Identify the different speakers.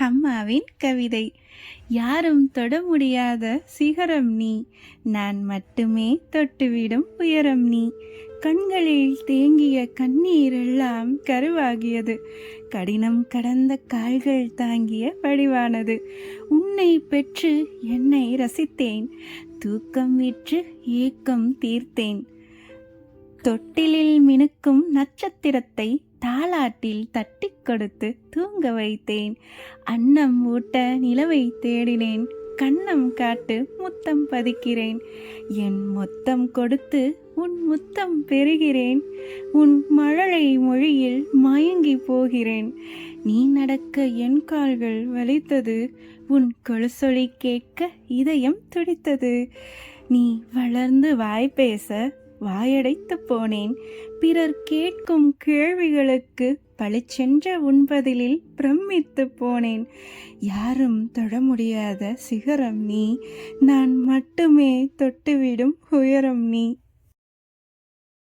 Speaker 1: அம்மாவின் கவிதை. யாரும் தொட முடியாத சிகரம் நீ, நான் மட்டுமே தொட்டுவிடும் உயரம் நீ. கண்களில் தேங்கிய கண்ணீரெல்லாம் கருவாகியது, கடினம் கடந்த கால்கள் தாங்கிய வடிவானது. உன்னை பெற்று என்னை ரசித்தேன், தூக்கம் விற்று ஏக்கம் தீர்த்தேன். தொட்டிலில் மினுக்கும் நட்சத்திரத்தை தாலாட்டில் தட்டி கொடுத்து தூங்க வைத்தேன். அன்னம் ஊட்ட நிலவை தேடினேன், கன்னம் காட்டு முத்தம் பதிக்கிறேன். என் மொத்தம் கொடுத்து உன் முத்தம் பெறுகிறேன், உன் மழலை மொழியில் மயங்கி போகிறேன். நீ நடக்க என் கால்கள் வலித்தது, உன் கொலுசொலி கேட்க இதயம் துடித்தது. நீ வளர்ந்து வாய் பேச வாயடைத்து போனேன், பிறர் கேட்கும் கேள்விகளுக்கு பளிச்சென்ற உன்பதிலில் பிரமித்து போனேன். யாரும் தொட முடியாத சிகரம் நீ, நான் மட்டுமே தொட்டுவிடும் உயரம் நீ.